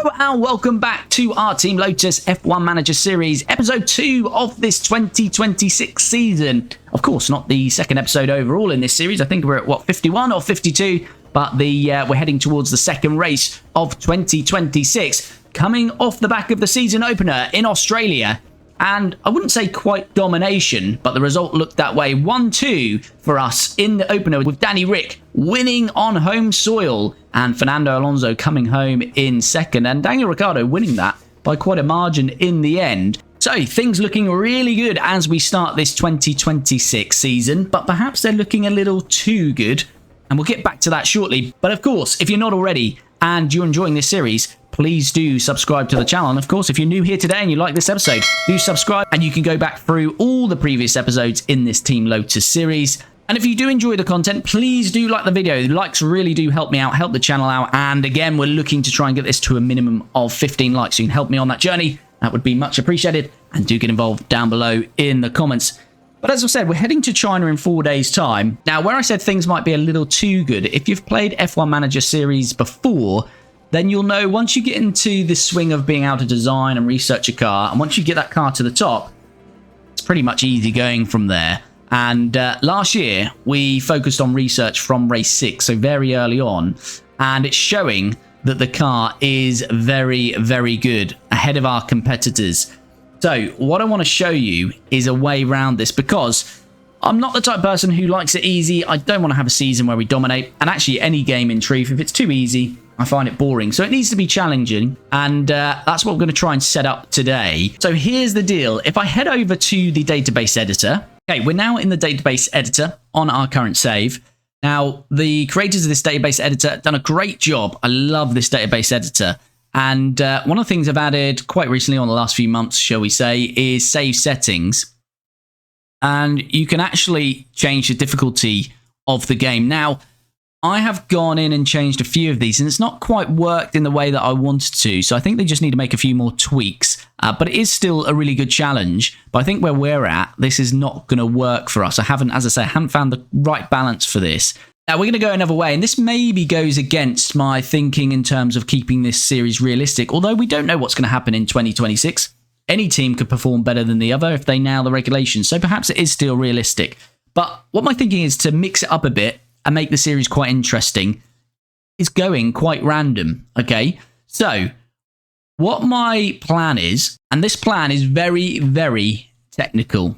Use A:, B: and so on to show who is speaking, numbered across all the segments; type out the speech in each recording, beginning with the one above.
A: Hello and welcome back to our Team Lotus F1 Manager Series, episode 2 of this 2026 season. Of course, not the second episode overall in this series. I think we're at, 51 or 52? But we're heading towards the second race of 2026, coming off the back of the season opener in Australia. And I wouldn't say quite domination, but the result looked that way. 1-2 for us in the opener, with Danny Ric winning on home soil and Fernando Alonso coming home in second, and Daniel Ricciardo winning that by quite a margin in the end. So things looking really good as we start this 2026 season, but perhaps they're looking a little too good, and we'll get back to that shortly. But of course, if you're not already and you're enjoying this series, please do subscribe to the channel. And of course, if you're new here today and you like this episode, do subscribe, and you can go back through all the previous episodes in this Team Lotus series. And if you do enjoy the content, please do like the video. The likes really do help me out, help the channel out. And again, we're looking to try and get this to a minimum of 15 likes. So you can help me on that journey. That would be much appreciated. And do get involved down below in the comments. But as I said, we're heading to China in 4 days' time. Now, where I said things might be a little too good, if you've played F1 Manager Series before, then you'll know once you get into the swing of being able to design and research a car, and once you get that car to the top, it's pretty much easy going from there. And last year, we focused on research from race 6, so very early on, and it's showing that the car is very, very good, ahead of our competitors. So what I want to show you is a way around this, because I'm not the type of person who likes it easy. I don't want to have a season where we dominate, and actually any game in truth, if it's too easy, I find it boring. So it needs to be challenging, and that's what we're going to try and set up today. So here's the deal. If I head over to the database editor, okay, we're now in the database editor on our current save. Now, the creators of this database editor have done a great job. I love this database editor. And one of the things I've added quite recently on the last few months, shall we say, is save settings. And you can actually change the difficulty of the game. Now, I have gone in and changed a few of these, and it's not quite worked in the way that I wanted to. So I think they just need to make a few more tweaks. But it is still a really good challenge. But I think where we're at, this is not going to work for us. I haven't, as I say, I haven't found the right balance for this. Now, we're going to go another way, and this maybe goes against my thinking in terms of keeping this series realistic, although we don't know what's going to happen in 2026. Any team could perform better than the other if they nail the regulations, so perhaps it is still realistic. But what my thinking is to mix it up a bit and make the series quite interesting is going quite random, okay? So, what my plan is, and this plan is very, very technical.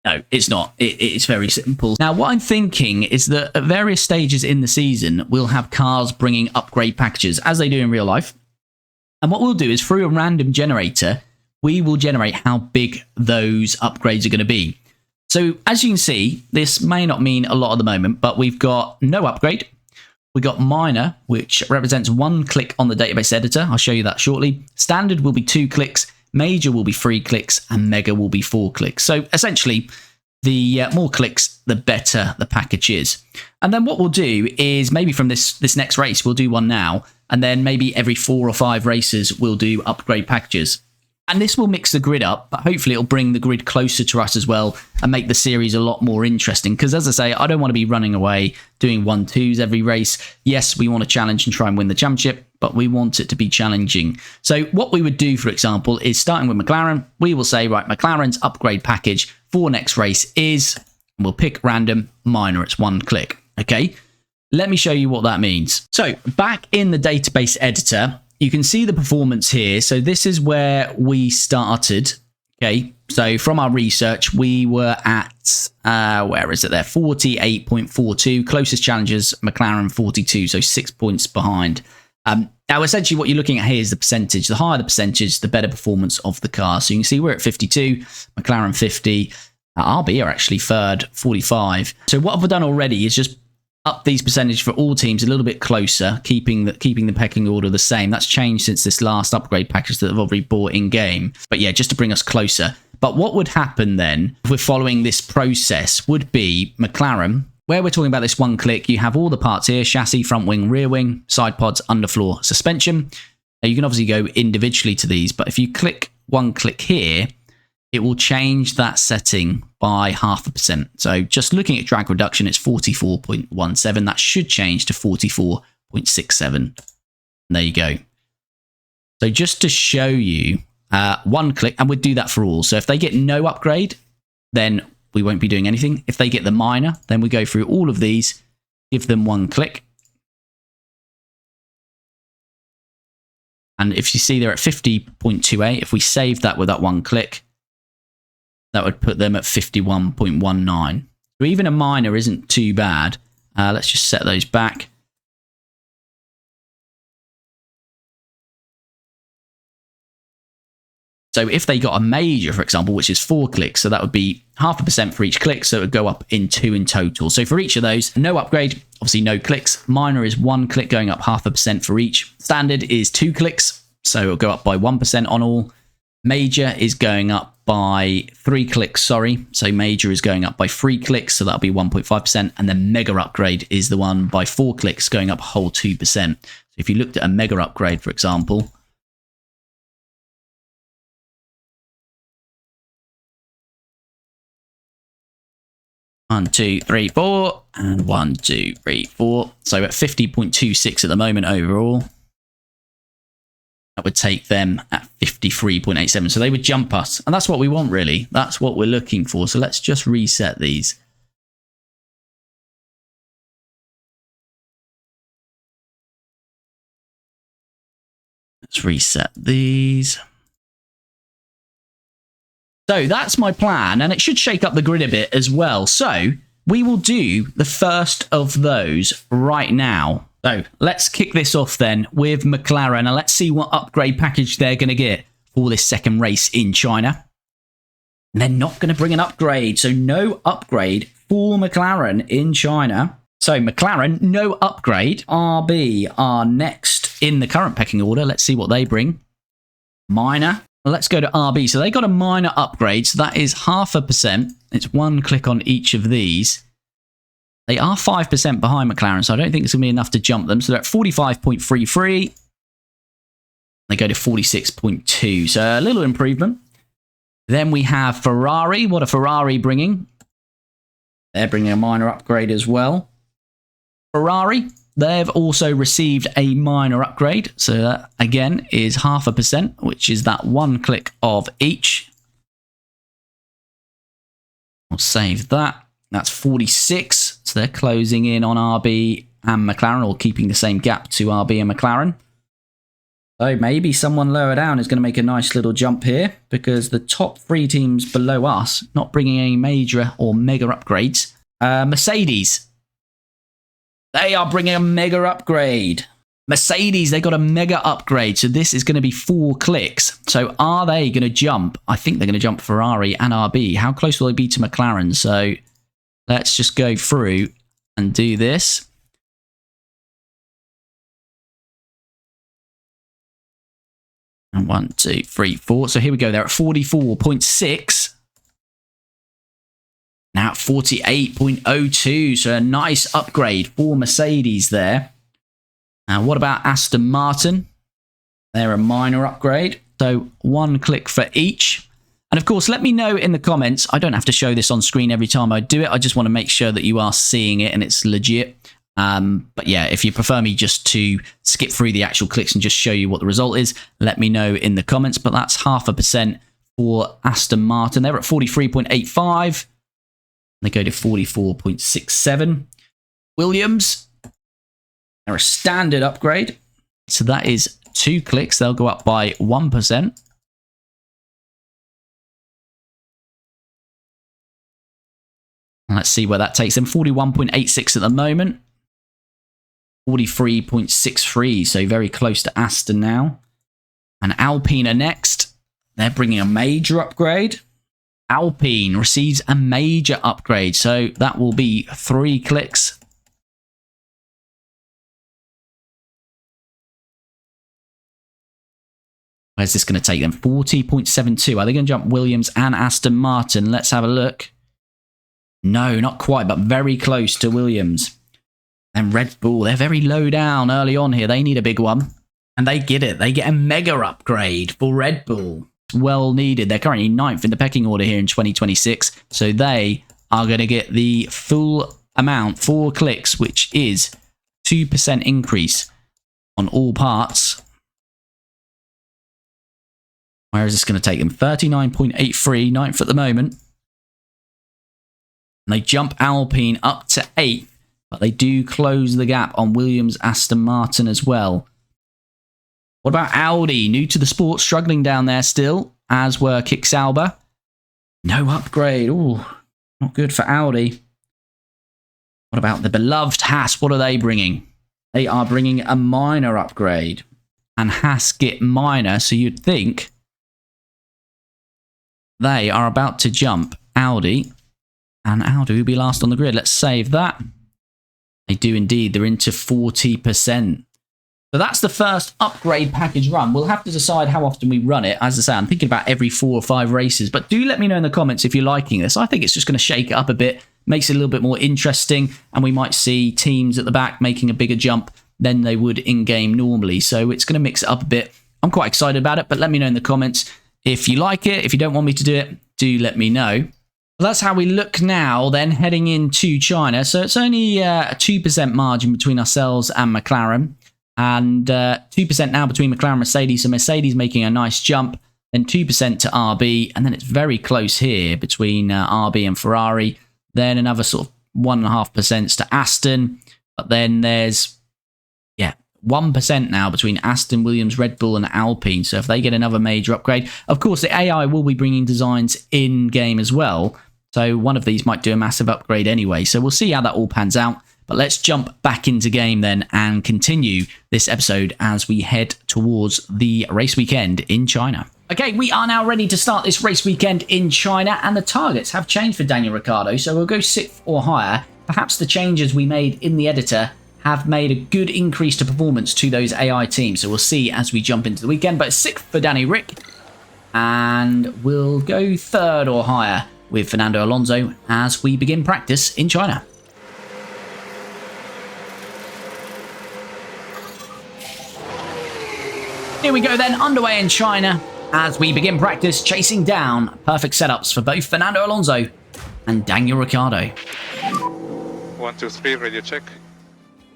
A: No, it's not. It's very simple. Now, what I'm thinking is that at various stages in the season, we'll have cars bringing upgrade packages, as they do in real life. And what we'll do is, through a random generator, we will generate how big those upgrades are going to be. So, as you can see, this may not mean a lot at the moment, but we've got no upgrade. We've got minor, which represents 1 click on the database editor. I'll show you that shortly. Standard will be 2 clicks. Major will be 3 clicks, and Mega will be 4 clicks. So essentially, the more clicks, the better the package is. And then what we'll do is maybe from this next race, we'll do one now, and then maybe every 4 or 5 races, we'll do upgrade packages. And this will mix the grid up, but hopefully it'll bring the grid closer to us as well and make the series a lot more interesting. Because as I say, I don't want to be running away doing 1-2s every race. Yes, we want to challenge and try and win the championship, but we want it to be challenging. So what we would do, for example, is starting with McLaren, we will say, right, McLaren's upgrade package for next race is, and we'll pick random, minor, it's 1 click. Okay, let me show you what that means. So back in the database editor, you can see the performance here. So this is where we started. Okay, so from our research, we were at, where is it there? 48.42. Closest challengers, McLaren 42, so 6 points behind. Now, essentially what you're looking at here is the percentage. The higher the percentage, the better performance of the car. So you can see we're at 52, McLaren 50. RB are actually third, 45. So what I've done already is just up these percentage for all teams a little bit closer, keeping the pecking order the same. That's changed since this last upgrade package that I've already bought in game. But yeah, just to bring us closer. But what would happen then, if we're following this process, would be McLaren, where we're talking about this 1 click, you have all the parts here: chassis, front wing, rear wing, side pods, underfloor, suspension. Now you can obviously go individually to these, but if you click 1 click here, it will change that setting by 0.5%. So just looking at drag reduction, it's 44.17. That should change to 44.67. There you go. So just to show you, 1 click, and we'd do that for all. So if they get no upgrade, then we won't be doing anything. If they get the minor, then we go through all of these, give them 1 click. And if you see they're at 50.28, if we save that with that 1 click, that would put them at 51.19. So even a minor isn't too bad. Let's just set those back. So if they got a major, for example, which is 4 clicks, so that would be 0.5% for each click, so it would go up in 2 in total. So for each of those, no upgrade, obviously no clicks. Minor is 1 click, going up 0.5% for each. Standard is 2 clicks, so it'll go up by 1% on all. Major is going up by 3 clicks, sorry. So major is going up by 3 clicks, so that'll be 1.5%. And then mega upgrade is the one by 4 clicks, going up a whole 2%. So if you looked at a mega upgrade, for example, one, two, three, four, and 1, 2, 3, 4. So at 50.26 at the moment overall. That would take them at 53.87. So they would jump us. And that's what we want, really. That's what we're looking for. So let's just reset these. Let's reset these. So that's my plan, and it should shake up the grid a bit as well. So we will do the first of those right now. So let's kick this off then with McLaren, and let's see what upgrade package they're going to get for this second race in China. And they're not going to bring an upgrade, so no upgrade for McLaren in China. So McLaren, no upgrade. RB are next in the current pecking order. Let's see what they bring. Minor. Let's go to RB. So they got a minor upgrade. So that is 0.5%. It's 1 click on each of these. They are 5% behind McLaren, so I don't think it's going to be enough to jump them. So they're at 45.33. They go to 46.2. So a little improvement. Then we have Ferrari. What are Ferrari bringing? They're bringing a minor upgrade as well. Ferrari, they've also received a minor upgrade. So that, again, is 0.5%, which is that 1 click of each. We'll save that. That's 46. So they're closing in on RB and McLaren, or keeping the same gap to RB and McLaren. So maybe someone lower down is going to make a nice little jump here, because the top 3 teams below us not bringing any major or mega upgrades. Mercedes. They are bringing a mega upgrade. Mercedes, they got a mega upgrade. So this is going to be 4 clicks. So are they going to jump? I think they're going to jump Ferrari and RB. How close will they be to McLaren? So let's just go through and do this. And 1, 2, 3, 4. So here we go. They're at 44.6. Now at 48.02. So a nice upgrade for Mercedes there. Now what about Aston Martin? They're a minor upgrade. So 1 click for each. And of course, let me know in the comments. I don't have to show this on screen every time I do it. I just want to make sure that you are seeing it and it's legit. But yeah, if you prefer me just to skip through the actual clicks and just show you what the result is, let me know in the comments. But that's 0.5% for Aston Martin. They're at 43.85. They go to 44.67. Williams, they're a standard upgrade. So that is 2 clicks. They'll go up by 1%. And let's see where that takes them. 41.86 at the moment. 43.63, so very close to Aston now. And Alpine are next. They're bringing a major upgrade. Alpine receives a major upgrade, so that will be 3 clicks. Where's this going to take them? 40.72. Are they going to jump Williams and Aston Martin? Let's have a look. No, not quite, but very close to Williams. And Red Bull, they're very low down early on here. They need a big one. And they get it. They get a mega upgrade for Red Bull. It's well needed. They're currently 9th in the pecking order here in 2026. So they are going to get the full amount, 4 clicks, which is 2% increase on all parts. Where is this going to take them? 39.83, ninth at the moment. And they jump Alpine up to 8th, but they do close the gap on Williams, Aston Martin as well. What about Audi? New to the sport, struggling down there still, as were Kick Sauber. No upgrade. Ooh, not good for Audi. What about the beloved Haas? What are they bringing? They are bringing a minor upgrade. And Haas get minor, so you'd think they are about to jump Audi. And Audi will be last on the grid. Let's save that. They do indeed. They're into 40%. So that's the first upgrade package run. We'll have to decide how often we run it. As I say, I'm thinking about every 4 or 5 races. But do let me know in the comments if you're liking this. I think it's just going to shake it up a bit. Makes it a little bit more interesting. And we might see teams at the back making a bigger jump than they would in-game normally. So it's going to mix it up a bit. I'm quite excited about it. But let me know in the comments if you like it. If you don't want me to do it, do let me know. Well, that's how we look now, then, heading into China. So it's only a 2% margin between ourselves and McLaren. And 2% now between McLaren and Mercedes. So Mercedes making a nice jump. Then 2% to RB. And then it's very close here between RB and Ferrari. Then another sort of 1.5% to Aston. But then there's, 1% now between Aston, Williams, Red Bull and Alpine. So if they get another major upgrade, of course, the AI will be bringing designs in-game as well. So one of these might do a massive upgrade anyway. So we'll see how that all pans out. But let's jump back into game then and continue this episode as we head towards the race weekend in China. Okay, we are now ready to start this race weekend in China, and the targets have changed for Daniel Ricciardo, so we'll go 6th or higher. Perhaps the changes we made in the editor have made a good increase to performance to those AI teams, so we'll see as we jump into the weekend. But 6th for Danny Rick, and we'll go 3rd or higher with Fernando Alonso as we begin practice in China. Here we go then, underway in China as we begin practice, chasing down perfect setups for both Fernando Alonso and Daniel Ricciardo.
B: 1, 2, 3, radio check.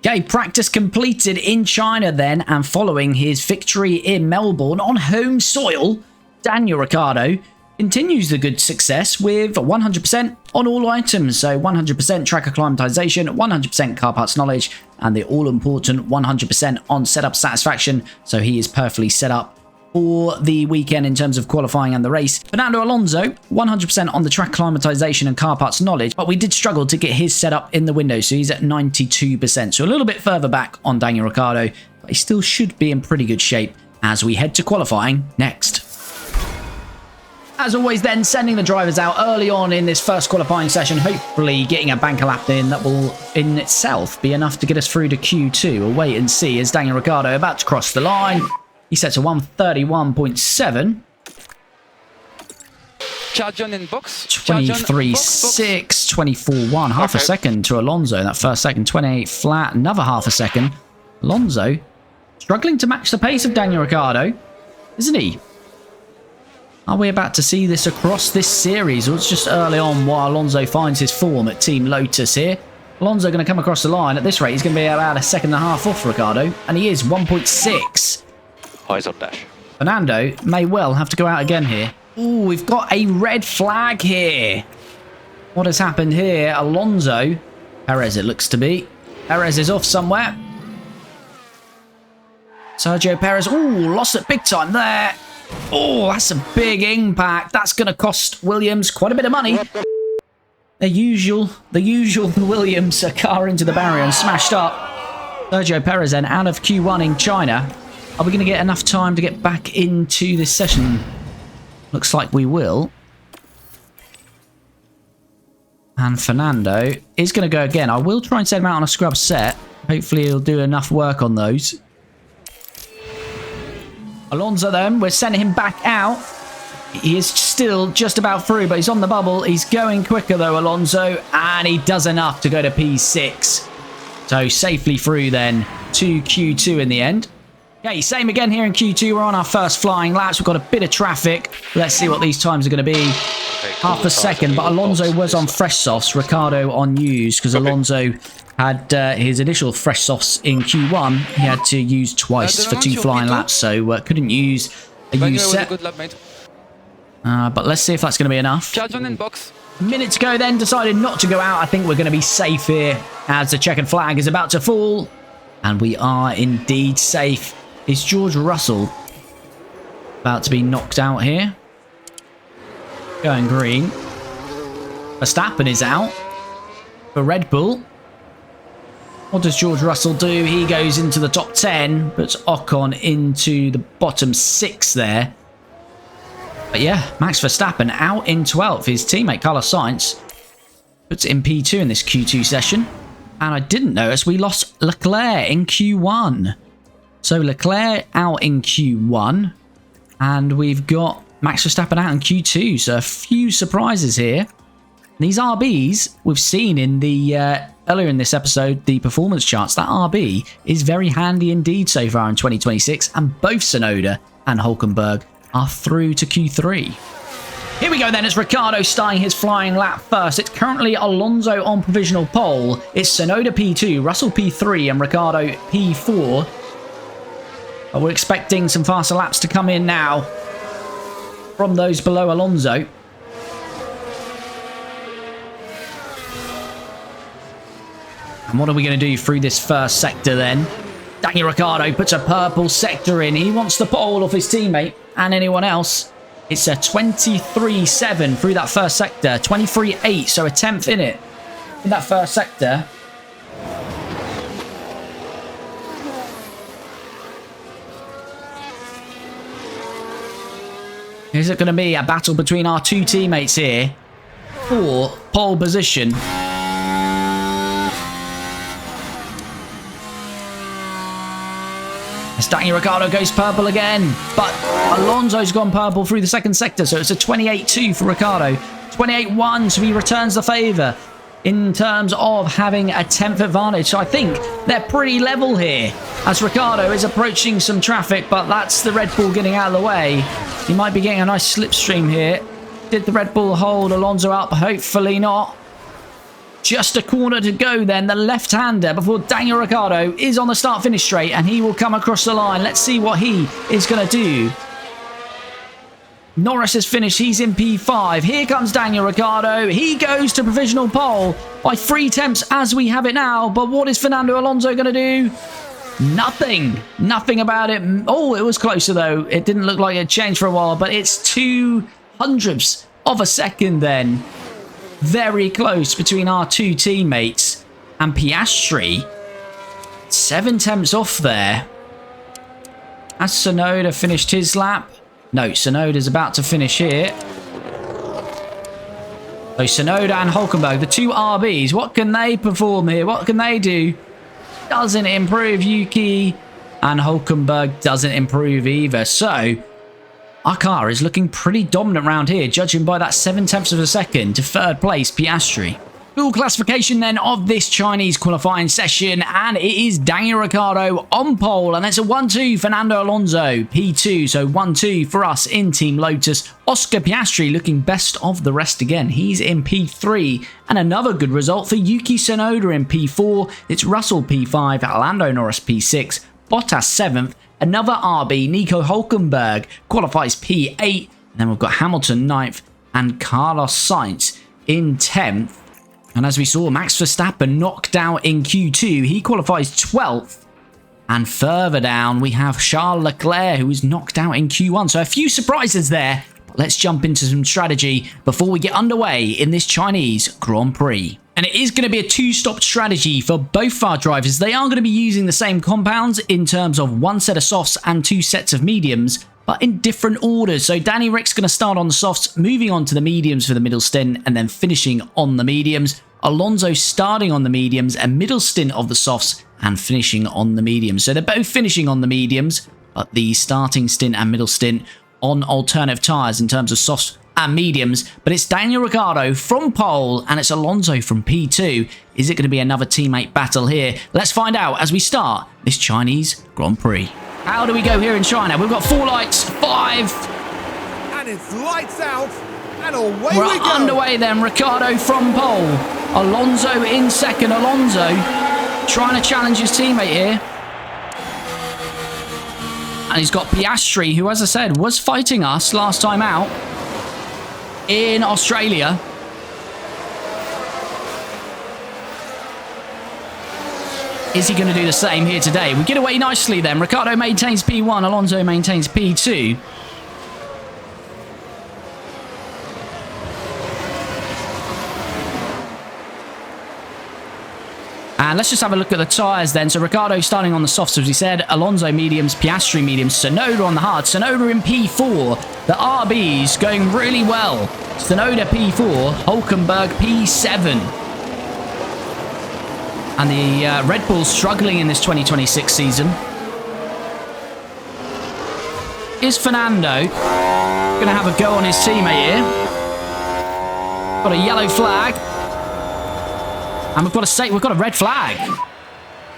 A: Okay, practice completed in China then, and following his victory in Melbourne on home soil, Daniel Ricciardo continues the good success with 100% on all items. So 100% track acclimatization, 100% car parts knowledge, and the all-important 100% on setup satisfaction. So he is perfectly set up for the weekend in terms of qualifying and the race. Fernando Alonso, 100% on the track acclimatization and car parts knowledge, but we did struggle to get his setup in the window, so he's at 92%. So a little bit further back on Daniel Ricciardo, but he still should be in pretty good shape as we head to qualifying next. As always then, sending the drivers out early on in this first qualifying session, hopefully getting a banker lap in that will in itself be enough to get us through to Q2. We'll wait and see as Daniel Ricciardo about to cross the line. He sets a 131.7.
B: Charge in box.
A: 23.6, 24.1. Half a second to Alonso in that first second. 28 flat, another half a second. Alonso struggling to match the pace of Daniel Ricciardo, isn't he? Are we about to see this across this series, or it's just early on while Alonso finds his form at Team Lotus here? Alonso going to come across the line. At this rate, he's going to be about a second and a half off Ricciardo, and he is 1.6.
B: Eyes on dash.
A: Fernando may well have to go out again here. Ooh, we've got a red flag here. What has happened here? Alonso, Perez it looks to be. Perez is off somewhere. Sergio Perez, ooh, lost it big time there. Oh, that's a big impact. That's going to cost Williams quite a bit of money. The usual Williams car into the barrier and smashed up. Sergio Perez then out of Q1 in China. Are we going to get enough time to get back into this session? Looks like we will. And Fernando is going to go again. I will try and set him out on a scrub set. Hopefully he'll do enough work on those. Alonso then, we're sending him back out. He is still just about through, but he's on the bubble. He's going quicker though, Alonso, and he does enough to go to P6. So safely through then to Q2 in the end. Okay, same again here in Q2. We're on our first flying laps. We've got a bit of traffic. Let's see what these times are going to be. Half a second, but Alonso was on fresh softs, Ricciardo on used, because Alonso had his initial fresh softs in Q1. He had to use twice for 2 flying laps, so couldn't use Are you
B: Was a
A: set?
B: good lap, mate.
A: But let's see if that's going to be enough.
B: Charge on in box.
A: Minutes ago then, decided not to go out. I think we're going to be safe here as the checkered flag is about to fall. And we are indeed safe. Is George Russell about to be knocked out here? Going green. Verstappen is out for Red Bull. What does George Russell do? He goes into the top 10, puts Ocon into the bottom 6 there. But yeah, Max Verstappen out in 12th. His teammate Carlos Sainz puts it in P2 in this Q2 session. And I didn't notice we lost Leclerc in Q1. So Leclerc out in Q1. And we've got Max Verstappen out in Q2. So a few surprises here. These RBs we've seen in the earlier in this episode, the performance charts. That RB is very handy indeed so far in 2026, and both Tsunoda and Hülkenberg are through to Q3. Here we go then, it's Ricciardo starting his flying lap first. It's currently Alonso on provisional pole. It's Tsunoda P2, Russell P3, and Ricciardo P4. But we're expecting some faster laps to come in now from those below Alonso. And what are we going to do through this first sector then? Daniel Ricciardo puts a purple sector in. He wants the pole off his teammate and anyone else. It's a 23.7 through that first sector. 23.8, so a 10th in it. In that first sector. Is it going to be a battle between our two teammates here for pole position? As Daniel Ricciardo goes purple again, but Alonso's gone purple through the second sector, so it's a 28.2 for Ricciardo. 28.1, so he returns the favour in terms of having a 10th advantage. So I think they're pretty level here as Ricciardo is approaching some traffic, but that's the Red Bull getting out of the way. He might be getting a nice slipstream here. Did the Red Bull hold Alonso up? Hopefully not. Just a corner to go then, the left-hander before Daniel Ricciardo is on the start-finish straight, and he will come across the line. Let's see what he is going to do. Norris has finished, he's in P5. Here comes Daniel Ricciardo. He goes to provisional pole by 3 tenths as we have it now. But what is Fernando Alonso going to do? Nothing. Nothing about it. Oh, it was closer though. It didn't look like it changed for a while, but it's 0.02 of a second then. Very close between our two teammates, and Piastri 7 tenths off there. Has Tsunoda finished his lap? No, Tsunoda's about to finish here. So Tsunoda and Hülkenberg, the two RBs, what can they perform here? What can they do? Doesn't improve. Yuki and Hülkenberg doesn't improve either. So our car is looking pretty dominant around here, judging by that 7 tenths of a second to third place Piastri. Full classification then of this Chinese qualifying session, and it is Daniel Ricciardo on pole, and it's a 1-2 Fernando Alonso P2, so 1-2 for us in Team Lotus. Oscar Piastri looking best of the rest again. He's in P3, and another good result for Yuki Tsunoda in P4. It's Russell P5, Lando Norris P6, Bottas 7th. Another RB, Nico Hülkenberg, qualifies P8. And then we've got Hamilton 9th and Carlos Sainz in 10th. And as we saw, Max Verstappen knocked out in Q2. He qualifies 12th. And further down, we have Charles Leclerc, who was knocked out in Q1. So a few surprises there. But let's jump into some strategy before we get underway in this Chinese Grand Prix. And it is going to be a 2-stop strategy for both our drivers. They are going to be using the same compounds in terms of 1 set of softs and 2 sets of mediums, but in different orders. So Danny Rick's going to start on the softs, moving on to the mediums for the middle stint, and then finishing on the mediums. Alonso starting on the mediums, a middle stint of the softs, and finishing on the mediums. So they're both finishing on the mediums, but the starting stint and middle stint on alternative tyres in terms of softs and mediums. But it's Daniel Ricciardo from pole, and it's Alonso from P2. Is it going to be another teammate battle here? Let's find out as we start this Chinese Grand Prix. How do we go here in China? We've got 4 lights, 5.
C: And it's lights out, and away
A: We're
C: we go.
A: underway then. Ricciardo from pole. Alonso in second. Alonso trying to challenge his teammate here. And he's got Piastri, who, as I said, was fighting us last time out in Australia. Is he going to do the same here today? We get away nicely then. Ricciardo maintains P1. Alonso maintains P2. And let's just have a look at the tyres then. So Ricciardo starting on the softs, as we said. Alonso mediums, Piastri mediums, Tsunoda on the hard. Tsunoda in P4. The RB's going really well. Tsunoda P4, Hulkenberg P7. And the Red Bull's struggling in this 2026 season. Is Fernando going to have a go on his teammate here? Got a yellow flag. And we've got a red flag.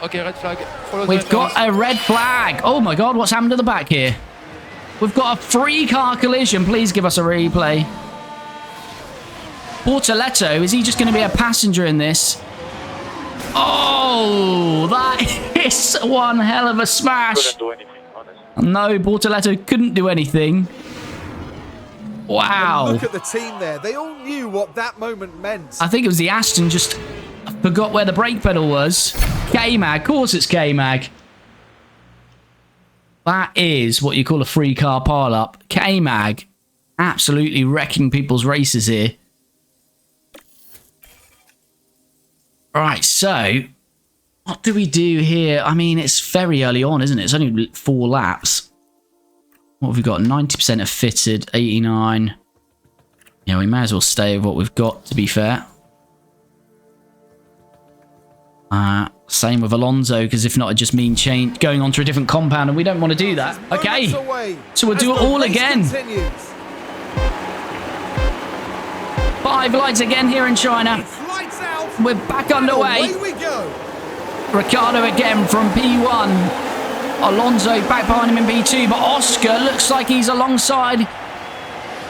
B: Okay, red flag. Follow
A: We've got a red flag. Oh my god, what's happened to the back here? We've got a three-car collision. Please give us a replay. Bortoleto, is he just going to be a passenger in this? Oh, that is one hell of a smash.
B: Couldn't do anything, honestly.
A: No, Bortoleto couldn't do anything. Wow.
C: And look at the team there. They all knew what that moment meant.
A: I think it was the Aston just forgot where the brake pedal was. K-Mag. Of course it's K-Mag. That is what you call a free car pile-up. K-Mag absolutely wrecking people's races here. Right, so what do we do here? I mean, it's very early on, isn't it? It's only 4 laps. What have we got? 90% have fitted, 89. Yeah, we may as well stay with what we've got, to be fair. Same with Alonso, because if not, it just means going on to a different compound, and we don't want to do that. Okay, so we'll do it all again. 5 lights again here in China. We're back underway.
C: Away we go.
A: Ricciardo again from P1. Alonso back behind him in P2, but Oscar looks like he's alongside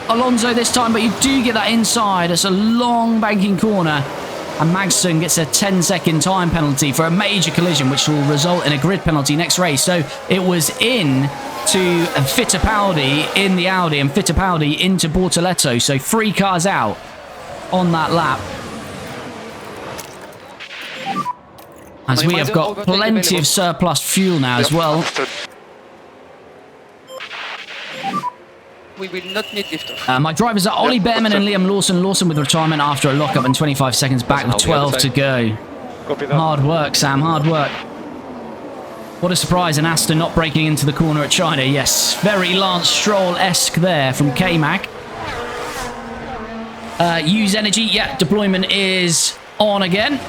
A: Alonso this time, but you do get that inside. It's a long banking corner, and Magnussen gets a 10-second time penalty for a major collision, which will result in a grid penalty next race. So it was in to Fittipaldi in the Audi and Fittipaldi into Bortoleto. So 3 cars out on that lap. As we have got plenty of surplus fuel now as well.
B: We will not need liftoff.
A: My drivers are Ollie Behrman and Liam Lawson. Lawson with retirement after a lockup and 25 seconds back with 12 to go. Hard work, Sam, hard work. What a surprise, and Aston not breaking into the corner at China. Yes, very Lance Stroll-esque there from K-Mag. Use energy. Yeah, deployment is on again.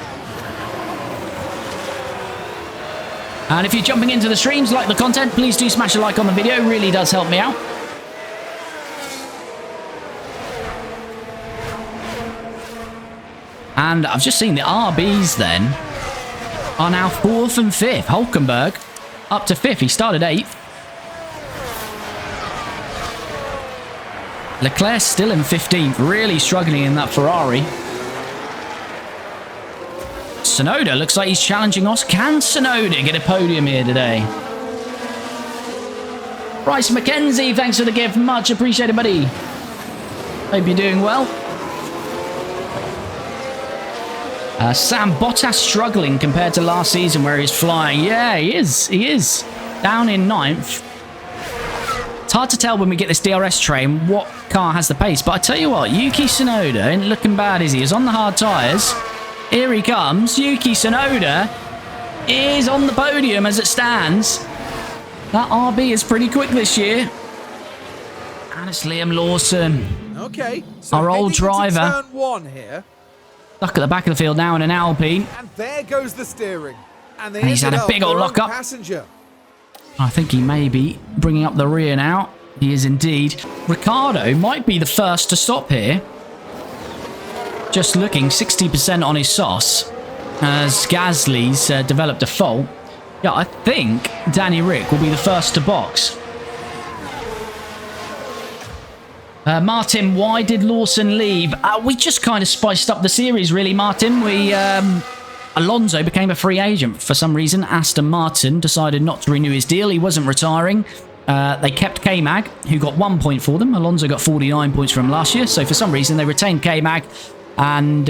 A: And if you're jumping into the streams, like the content, please do smash a like on the video. It really does help me out. And I've just seen the RBs then are now 4th and 5th. Hulkenberg up to 5th. He started 8th. Leclerc still in 15th. Really struggling in that Ferrari. Tsunoda looks like he's challenging us. Can Tsunoda get a podium here today? Bryce McKenzie, thanks for the gift. Much appreciated, buddy. Hope you're doing well. Sam Bottas struggling compared to last season where he's flying. Yeah, he is. He is. Down in 9th. It's hard to tell when we get this DRS train what car has the pace. But I tell you what, Yuki Tsunoda ain't looking bad, is he? He's on the hard tyres. Here he comes. Yuki Tsunoda is on the podium as it stands. That RB is pretty quick this year. And it's Liam Lawson.
C: Okay, so
A: our old driver.
C: Turn 1 here.
A: Stuck at the back of the field now in an Alpine.
C: And there goes the steering. And
A: he's had a big old lockup.
C: Passenger.
A: I think he may be bringing up the rear now. He is indeed. Ricciardo might be the first to stop here. Just looking, 60% on his sauce as Gasly's developed a fault. Yeah, I think Danny Rick will be the first to box. Martin, why did Lawson leave? We just kind of spiced up the series, really, Martin. Alonso became a free agent for some reason. Aston Martin decided not to renew his deal. He wasn't retiring. They kept K-Mag, who got 1 point for them. Alonso got 49 points from last year. So for some reason, they retained K-Mag. And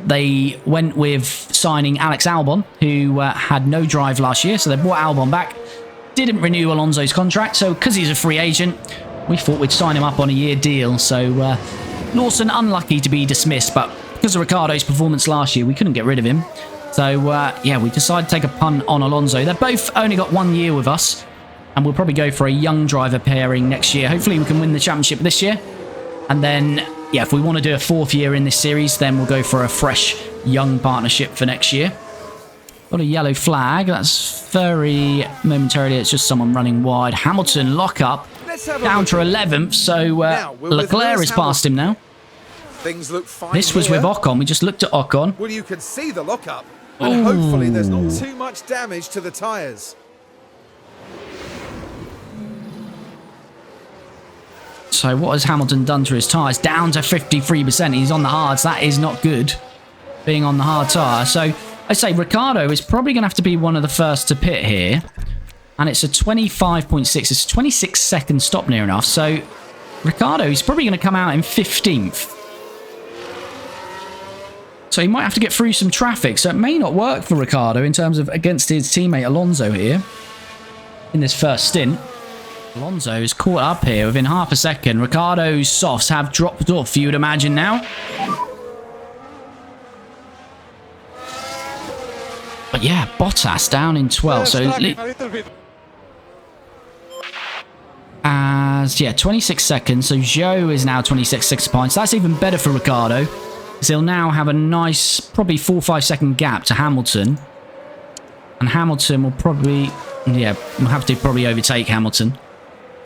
A: they went with signing Alex Albon, who had no drive last year. So they brought Albon back. Didn't renew Alonso's contract. So because he's a free agent, we thought we'd sign him up on a year deal. So Lawson unlucky to be dismissed. But because of Ricciardo's performance last year, we couldn't get rid of him. So yeah, we decided to take a punt on Alonso. They've both only got 1 year with us. And we'll probably go for a young driver pairing next year. Hopefully we can win the championship this year. And then, yeah, if we want to do a 4th year in this series, then we'll go for a fresh young partnership for next year. Got a yellow flag. That's very momentarily. It's just someone running wide. Hamilton lock up down to 11th. So Leclerc has passed him now.
C: Things look fine.
A: This was with Ocon. We just looked at Ocon.
C: Well, you can see the lockup. And hopefully there's not too much damage to the tyres.
A: So what has Hamilton done to his tyres? Down to 53%. He's on the hards. That is not good, being on the hard tyre. So I say Ricciardo is probably going to have to be one of the first to pit here. And it's a 25.6. It's a 26-second stop near enough. So Ricciardo is probably going to come out in 15th. So he might have to get through some traffic. So it may not work for Ricciardo in terms of against his teammate Alonso here in this first stint. Alonso is caught up here within half a second. Ricciardo's softs have dropped off, you would imagine now. But yeah, Bottas down in 12th. So as yeah, 26 seconds. So Zhou is now 26 points. That's even better for Ricciardo, because he'll now have a nice, probably 4 or 5 second gap to Hamilton. And Hamilton will probably, yeah, we'll have to probably overtake Hamilton.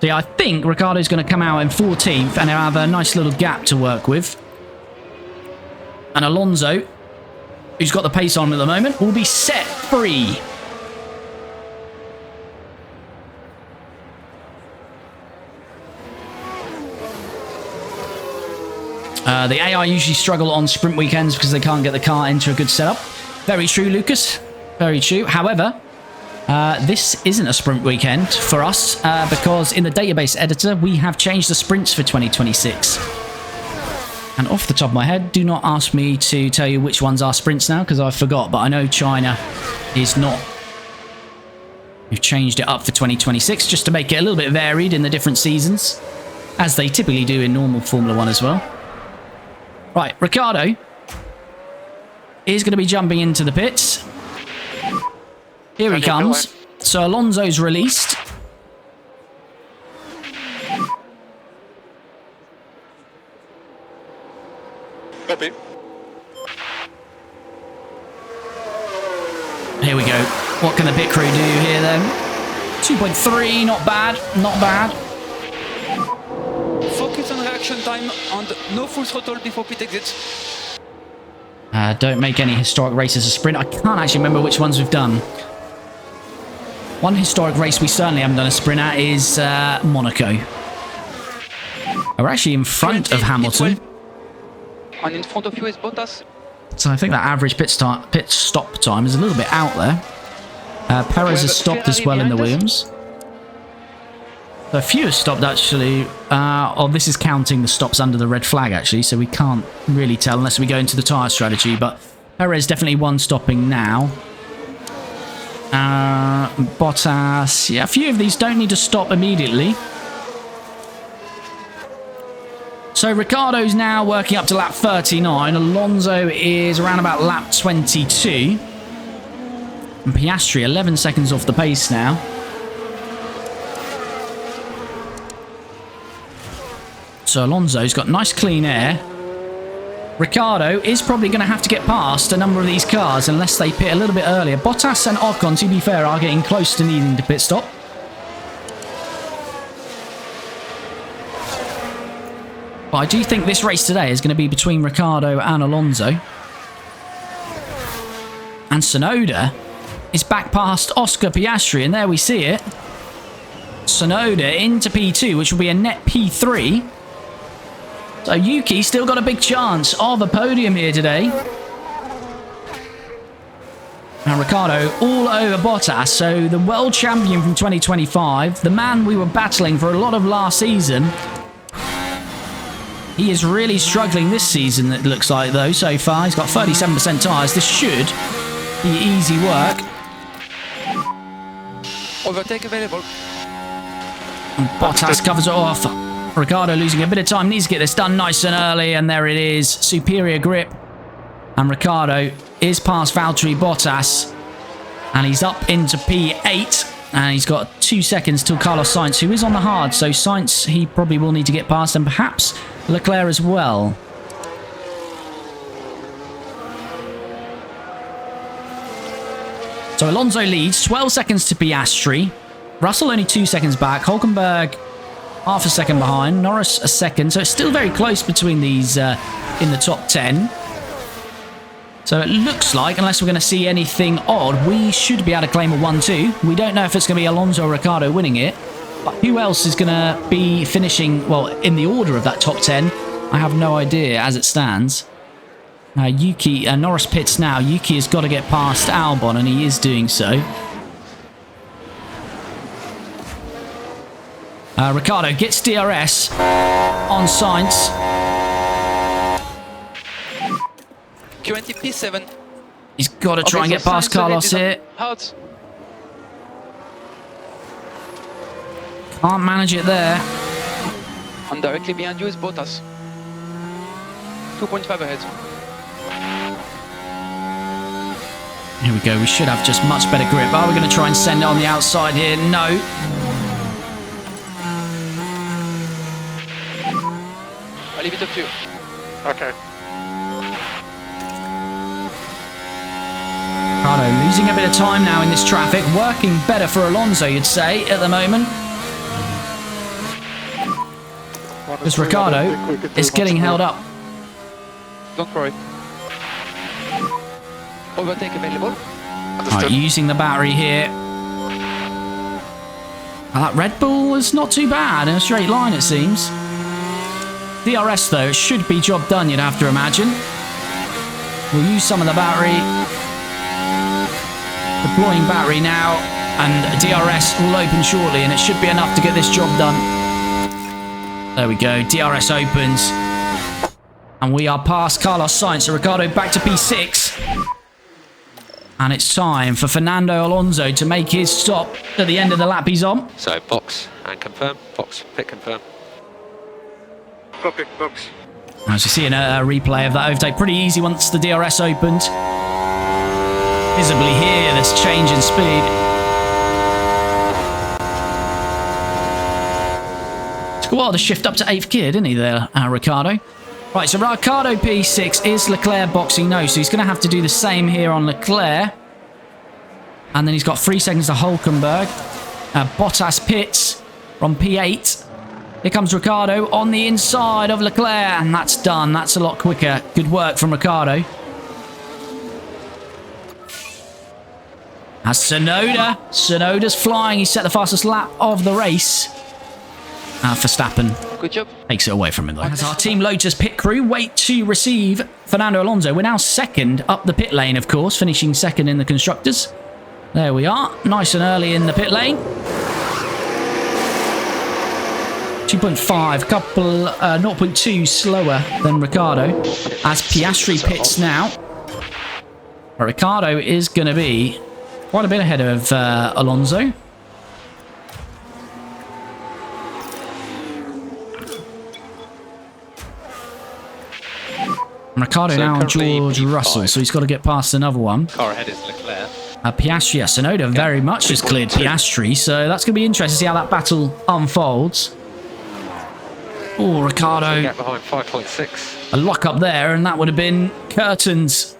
A: So yeah, I think Ricciardo's going to come out in 14th and he'll have a nice little gap to work with. And Alonso, who's got the pace on at the moment, will be set free. The AI usually struggle on sprint weekends because they can't get the car into a good setup. Very true, Lucas. Very true. However, this isn't a sprint weekend for us because in the database editor, we have changed the sprints for 2026. And off the top of my head, do not ask me to tell you which ones are sprints now because I forgot, but I know China is not. We've changed it up for 2026 just to make it a little bit varied in the different seasons, as they typically do in normal Formula 1 as well. Right, Ricciardo is going to be jumping into the pits. Here he comes. So Alonso's released.
D: Copy.
A: Here we go. What can the pit crew do here then? 2.3, not bad, not bad.
B: Focus on reaction time and no full throttle before pit exit.
A: Don't make any historic races a sprint. I can't actually remember which ones we've done. One historic race we certainly haven't done a sprint at is Monaco. We're actually in front of Hamilton.
B: And in front of you is Bottas.
A: So I think that average pit stop time is a little bit out there. Perez has stopped as well in the Williams. So a few have stopped actually. Oh, this is counting the stops under the red flag actually, so we can't really tell unless we go into the tyre strategy. But Perez definitely one stopping now. Bottas, yeah, a few of these don't need to stop immediately. So Ricciardo's now working up to lap 39. Alonso is around about lap 22. And Piastri 11 seconds off the pace now. So Alonso's got nice clean air. Ricciardo is probably going to have to get past a number of these cars unless they pit a little bit earlier. Bottas and Ocon, to be fair, are getting close to needing to pit stop. But I do think this race today is going to be between Ricciardo and Alonso. And Tsunoda is back past Oscar Piastri, and there we see it. Tsunoda into P2, which will be a net P3. So Yuki still got a big chance of a podium here today. And Ricciardo all over Bottas. So the world champion from 2025, the man we were battling for a lot of last season, he is really struggling this season, it looks like, though, so far. He's got 37% tyres. This should be easy work.
B: Overtake available.
A: And Bottas covers it off. Ricciardo losing a bit of time. Needs to get this done nice and early. And there it is. Superior grip. And Ricciardo is past Valtteri Bottas. And he's up into P8. And he's got 2 seconds till Carlos Sainz, who is on the hard. So Sainz, he probably will need to get past, and perhaps Leclerc as well. So Alonso leads, 12 seconds to Piastri. Russell only 2 seconds back. Hülkenberg half a second behind. Norris a second. So it's still very close between these in the top 10. So it looks like, unless we're going to see anything odd, we should be able to claim a 1-2. We don't know if it's going to be Alonso or Ricciardo winning it. But who else is going to be finishing, well, in the order of that top 10? I have no idea as it stands. Norris pits now. Yuki has got to get past Albon, and he is doing so. Ricciardo gets DRS on Sainz.
B: Currently P7.
A: He's got to try and get past Carlos here.
B: Out.
A: Can't manage it there.
B: And directly behind you is Bottas. 2.5 ahead.
A: Here we go. We should have just much better grip. Are we going to try and send it on the outside here? No.
B: I'll leave it up to you.
D: Okay.
A: Ricciardo losing a bit of time now in this traffic. Working better for Alonso, you'd say, at the moment. Because Ricciardo is getting held up.
B: Don't worry. Overtake available.
A: Right, using the battery here. Well, that Red Bull is not too bad in a straight line, it seems. DRS, though, it should be job done, you'd have to imagine. We'll use some of the battery. Deploying battery now, and DRS will open shortly, and it should be enough to get this job done. There we go, DRS opens. And we are past Carlos Sainz, so Ricciardo back to P6. And it's time for Fernando Alonso to make his stop at the end of the lap he's on.
D: So box and confirm. Box, pit confirm. Copy, box.
A: As you see in a replay of that overtake, pretty easy once the DRS opened. Visibly here, this change in speed. Took a while to shift up to 8th gear, didn't he there, Ricciardo? Right, so Ricciardo P6 is Leclerc boxing no, so he's going to have to do the same here on Leclerc. And then he's got 3 seconds to Hülkenberg. Bottas pits from P8. Here comes Ricciardo on the inside of Leclerc, and that's done. That's a lot quicker. Good work from Ricciardo. As Tsunoda's flying. He set the fastest lap of the race. Verstappen
B: Good job.
A: takes it away from him, though. As our Team Lotus pit crew wait to receive Fernando Alonso. We're now second up the pit lane, of course, finishing second in the Constructors. There we are, nice and early in the pit lane. 2.5, couple, 0.2 slower than Ricciardo. As Piastri pits now. But Ricciardo is going to be quite a bit ahead of Alonso. Ricciardo
D: So
A: now on
D: currently
A: George
D: P5.
A: Russell, so he's got to get past another one.
D: Car ahead is Leclerc.
A: Piastri, Tsunoda very much has cleared Piastri, so that's going to be interesting to see how that battle unfolds. Oh, Ricciardo,
D: Gap behind 5.6.
A: a lock up there, and that would have been curtains.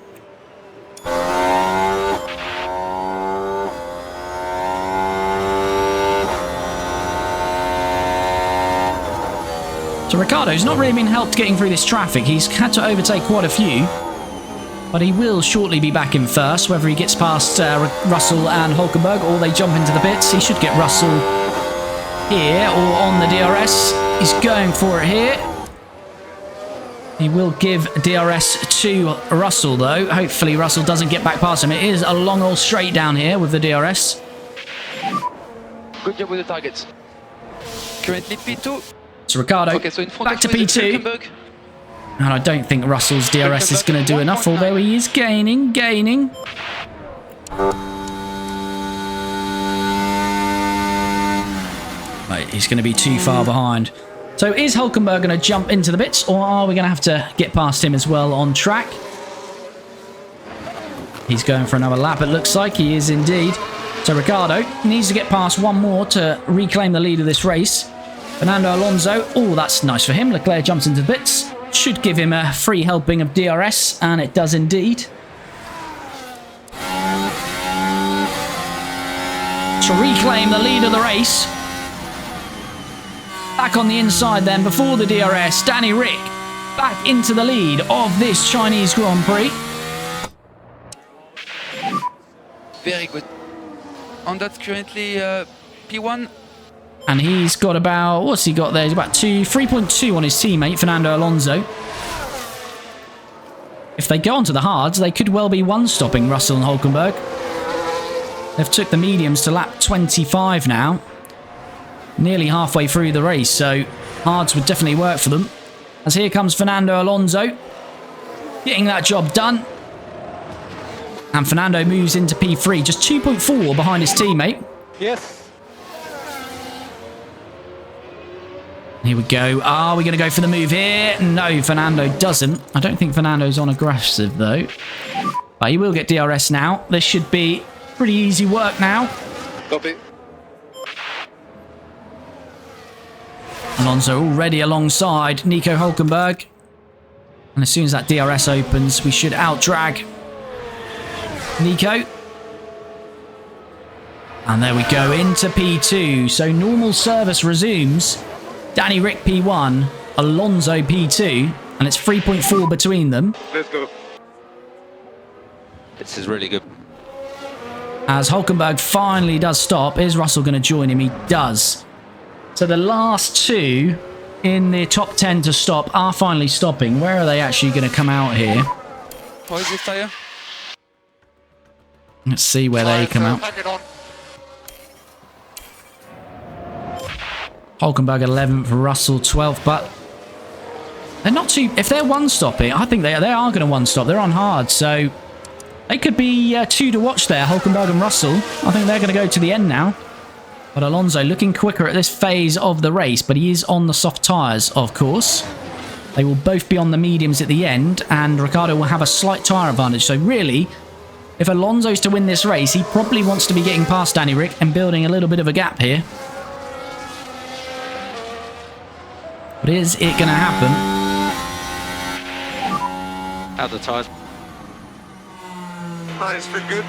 A: So Ricciardo's not really been helped getting through this traffic. He's had to overtake quite a few. But he will shortly be back in first, whether he gets past Russell and Hülkenberg or they jump into the pits. He should get Russell here or on the DRS. He's going for it here. He will give DRS to Russell, though. Hopefully Russell doesn't get back past him. It is a long old straight down here with the DRS.
B: Good job with the targets. Currently P2.
A: So Ricciardo
B: Okay, so in front
A: back to
B: of you is
A: P2.
B: Hülkenberg.
A: And I don't think Russell's DRS is going to do enough, although he is gaining. Right, he's going to be too far behind. So is Hülkenberg going to jump into the bits, or are we going to have to get past him as well on track? He's going for another lap, it looks like. He is indeed. So Ricciardo needs to get past one more to reclaim the lead of this race. Fernando Alonso, oh, that's nice for him. Leclerc jumps into the bits. Should give him a free helping of DRS, and it does indeed. To reclaim the lead of the race. Back on the inside then, before the DRS, Danny Rick back into the lead of this Chinese Grand Prix.
B: Very good. And that's currently P1.
A: And he's got about, what's he got there? He's about 3.2 on his teammate, Fernando Alonso. If they go onto the hards, they could well be one-stopping Russell and Hülkenberg. They've took the mediums to lap 25 now. Nearly halfway through the race, so hards would definitely work for them. As here comes Fernando Alonso, getting that job done. And Fernando moves into P3, just 2.4 behind his teammate.
C: Yes.
A: Here we go. Are we going to go for the move here? No, Fernando doesn't. I don't think Fernando's on aggressive, though. But he will get DRS now. This should be pretty easy work now.
C: Copy.
A: Alonso already alongside Nico Hülkenberg. And as soon as that DRS opens, we should out-drag Nico. And there we go, into P2. So normal service resumes. Danny Rick P1, Alonso P2, and it's 3.4 between them.
C: Let's go.
D: This is really good.
A: As Hülkenberg finally does stop, is Russell going to join him? He does. So the last two in the top 10 to stop are finally stopping. Where are they actually going to come out here?
B: How is this tire?
A: Let's see where they come out. Hülkenberg 11th, Russell 12th, but they're not too... If they're one-stopping, I think they are going to one-stop. They're on hard, so they could be two to watch there, Hülkenberg and Russell. I think they're going to go to the end now. But Alonso looking quicker at this phase of the race, but he is on the soft tyres, of course. They will both be on the mediums at the end, and Ricciardo will have a slight tyre advantage. So really, if Alonso's to win this race, he probably wants to be getting past Danny Rick and building a little bit of a gap here. But is it going to happen?
D: Out the tyres.
C: Nice, been good.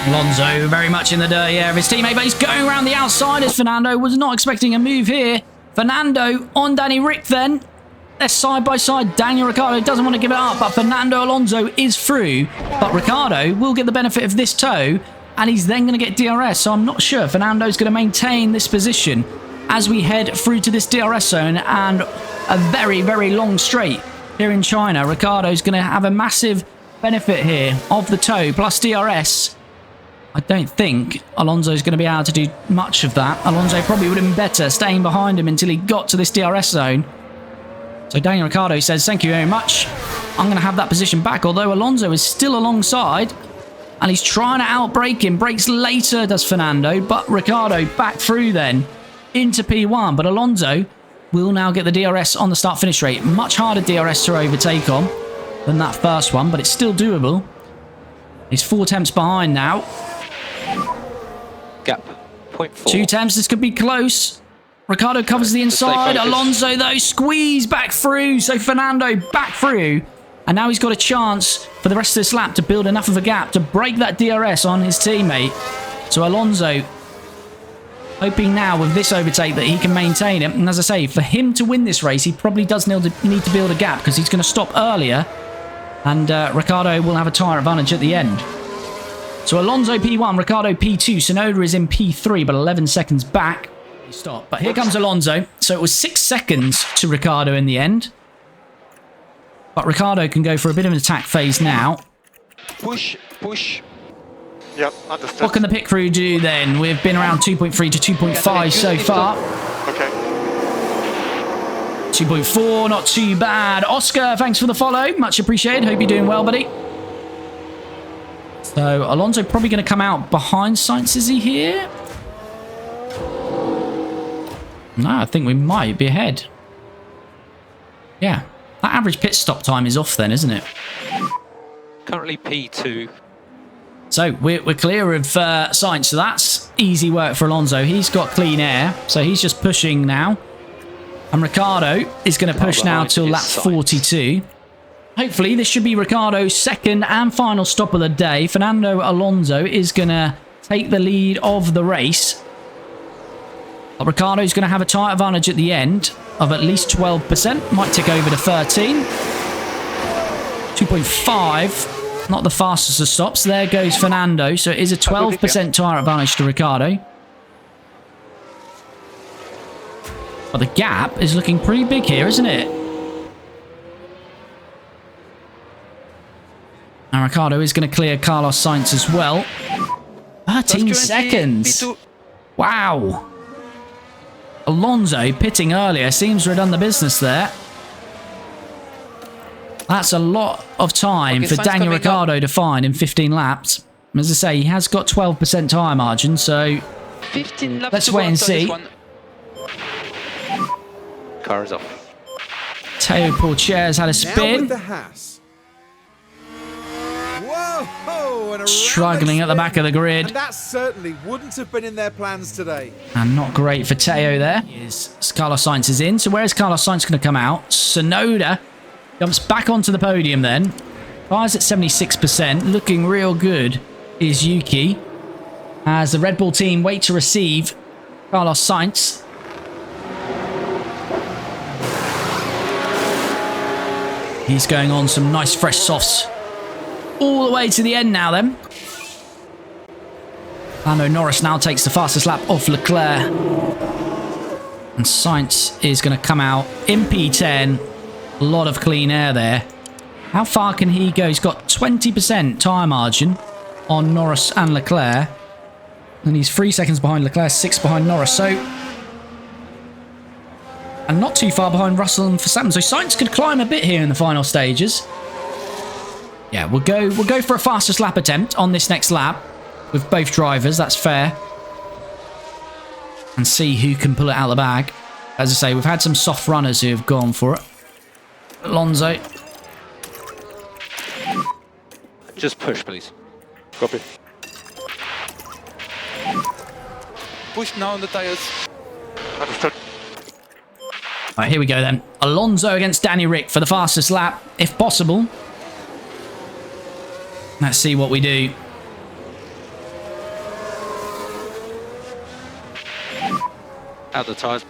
A: Alonso very much in the dirty air of his teammate, but he's going around the outside as Fernando was not expecting a move here. Fernando on Danny Rick then. They're side by side. Daniel Ricciardo doesn't want to give it up, but Fernando Alonso is through. But Ricciardo will get the benefit of this tow, and he's then going to get DRS. So I'm not sure Fernando's going to maintain this position as we head through to this DRS zone and a very, very long straight here in China. Ricciardo's going to have a massive benefit here of the tow plus DRS. I don't think Alonso's going to be able to do much of that. Alonso probably would have been better staying behind him until he got to this DRS zone. So Daniel Ricciardo says, thank you very much. I'm going to have that position back, although Alonso is still alongside. And he's trying to outbrake him. Brakes later, does Fernando. But Ricciardo back through then into P1. But Alonso will now get the DRS on the start-finish rate. Much harder DRS to overtake on than that first one, but it's still doable. He's 4 attempts behind now.
D: Gap. 0.4.
A: 2 attempts, this could be close. Ricciardo covers the inside. Alonso, though, squeeze back through. So Fernando back through. And now he's got a chance for the rest of this lap to build enough of a gap to break that DRS on his teammate. So Alonso hoping now with this overtake that he can maintain it. And as I say, for him to win this race, he probably does need to build a gap because he's going to stop earlier. And Ricciardo will have a tyre advantage at the end. So Alonso P1, Ricciardo P2, Tsunoda is in P3, but 11 seconds back. He stopped. But here comes Alonso. So it was 6 seconds to Ricciardo in the end. But Ricciardo can go for a bit of an attack phase now.
D: Push.
E: Yep, understood.
A: What can the pit crew do then? We've been around 2.3 to 2.5 so far.
E: Okay.
A: 2.4, not too bad. Oscar, thanks for the follow. Much appreciated. Hope you're doing well, buddy. So, Alonso probably going to come out behind Sainz, is he here? No, I think we might be ahead. Yeah. That average pit stop time is off then, isn't it?
D: Currently P2.
A: So, we're clear of Sainz, so that's easy work for Alonso. He's got clean air, so he's just pushing now. And Ricciardo is going to push now till lap 42. Hopefully, this should be Ricciardo's second and final stop of the day. Fernando Alonso is going to take the lead of the race. But Ricciardo's going to have a tight advantage at the end of at least 12%. Might tick over to 13. 2.5. Not the fastest of stops. There goes Fernando. So it is a 12% tyre advantage to Ricciardo. But the gap is looking pretty big here, isn't it? And Ricciardo is going to clear Carlos Sainz as well. 13 seconds. Wow. Alonso pitting earlier seems to have done the business there. That's a lot of time for Daniel Ricciardo to find in 15 laps. As I say, he has got 12% tyre margin, so
B: 15 laps
A: let's wait and see.
D: Car is off.
A: Teo Porcher's had a
C: Now
A: spin.
C: with the Haas. Whoa! And
A: Struggling at the back of the grid.
C: And that certainly wouldn't have been in their plans today.
A: And not great for Teo there. Carlos Sainz is in. So where's Carlos Sainz going to come out? Tsunoda jumps back onto the podium then. Car's at 76%. Looking real good is Yuki. As the Red Bull team wait to receive Carlos Sainz. He's going on some nice fresh softs. All the way to the end now then. Lando Norris now takes the fastest lap off Leclerc. And Sainz is going to come out in P10. A lot of clean air there. How far can he go? He's got 20% tyre margin on Norris and Leclerc. And he's 3 seconds behind Leclerc, 6 behind Norris. So, and not too far behind Russell and Verstappen. So Sainz could climb a bit here in the final stages. Yeah, we'll go for a fastest lap attempt on this next lap with both drivers. That's fair. And see who can pull it out of the bag. As I say, we've had some soft runners who have gone for it. Alonso.
D: Just push, please.
E: Copy.
B: Push now on the tires.
E: Understood.
A: Right, here we go then. Alonso against Danny Rick for the fastest lap, if possible. Let's see what we do.
D: Out the tyres.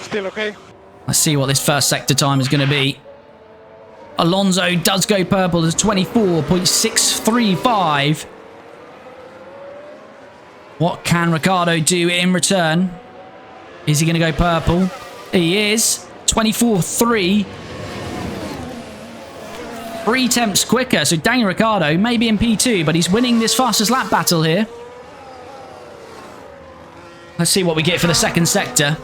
E: Still okay?
A: Let's see what this first sector time is going to be. Alonso does go purple. There's 24.635. What can Ricciardo do in return? Is he going to go purple? He is. 24.3. 3 tenths quicker. So Daniel Ricciardo may be in P2, but he's winning this fastest lap battle here. Let's see what we get for the second sector.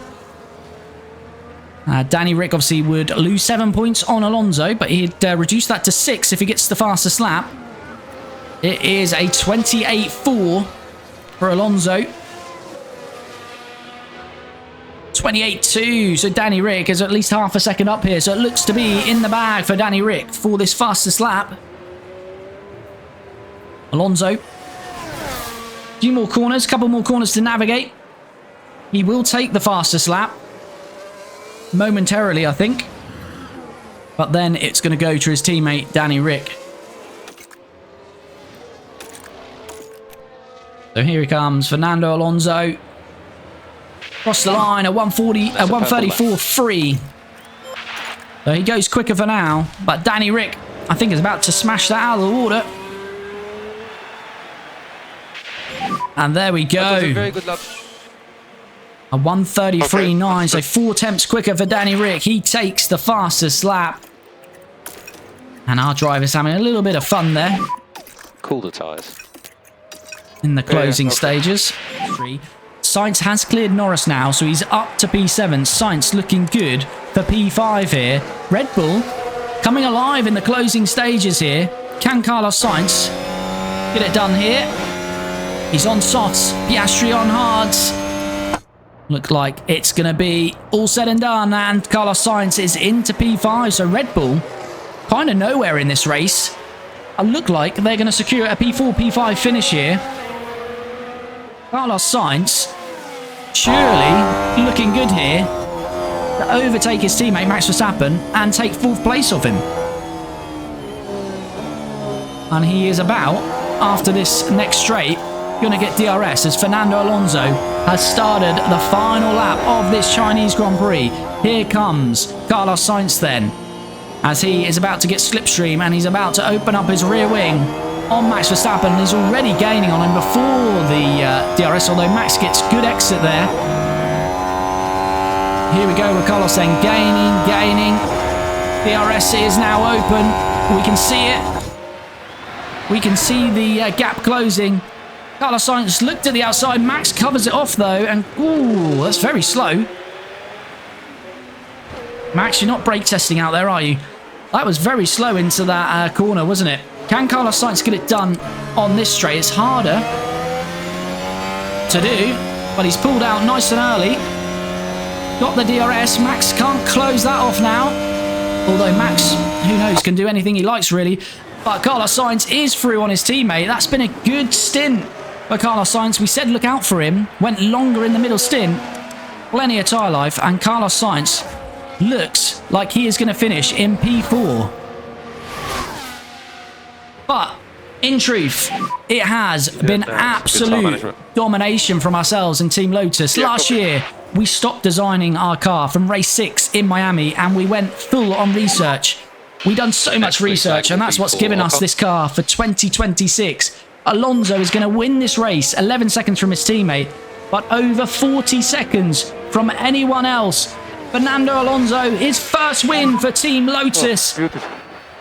A: Danny Rick obviously would lose 7 points on Alonso, but he'd reduce that to 6 if he gets the fastest lap. It is a 28.4 for Alonso. 28.2, so Danny Rick is at least half a second up here, so it looks to be in the bag for Danny Rick for this fastest lap. Alonso. A few more corners, a couple more corners to navigate. He will take the fastest lap. Momentarily, I think. But then it's going to go to his teammate, Danny Rick. So here he comes, Fernando Alonso. Across the line at 134.3. So he goes quicker for now. But Danny Rick, I think, is about to smash that out of the water. And there we
B: That was a
A: go.
B: very good lap.
A: A 1:33.9,
E: Okay.
A: so 4 tenths quicker for Danny Rick. He takes the fastest lap. And our driver's having a little bit of fun there
D: Cool the tyres.
A: in the closing
E: okay.
A: stages. Sainz has cleared Norris now, so he's up to P7. Sainz looking good for P5 here. Red Bull coming alive in the closing stages here. Can Carlos Sainz get it done here? He's on softs, Piastri on hards. Look like it's going to be all said and done, and Carlos Sainz is into P5, so Red Bull kind of nowhere in this race. Look like they're going to secure a P4, P5 finish here. Carlos Sainz surely looking good here to overtake his teammate Max Verstappen and take 4th place off him. And he is about, after this next straight, going to get DRS as Fernando Alonso has started the final lap of this Chinese Grand Prix. Here comes Carlos Sainz then, as he is about to get slipstream and he's about to open up his rear wing on Max Verstappen. He's already gaining on him before the DRS, although Max gets good exit there. Here we go with Carlos then gaining. DRS is now open. We can see it. We can see the gap closing. Carlos Sainz looked at the outside. Max covers it off though, and ooh, that's very slow. Max, you're not brake testing out there, are you? That was very slow into that corner, wasn't it? Can Carlos Sainz get it done on this straight? It's harder to do, but he's pulled out nice and early. Got the DRS. Max can't close that off now. Although Max, who knows, can do anything he likes really. But Carlos Sainz is through on his teammate. That's been a good stint for Carlos Sainz. We said look out for him. Went longer in the middle stint. Plenty of tyre life. And Carlos Sainz looks like he is going to finish in P4. But in truth, it has been
D: thanks. Good time
A: absolute
D: management.
A: domination from ourselves in Team Lotus. Last year, we stopped designing our car from race 6 in Miami and we went full on research. We've done so much research, and that's what's given us this car for 2026. Alonso is going to win this race, 11 seconds from his teammate, but over 40 seconds from anyone else. Fernando Alonso, his first win for Team Lotus.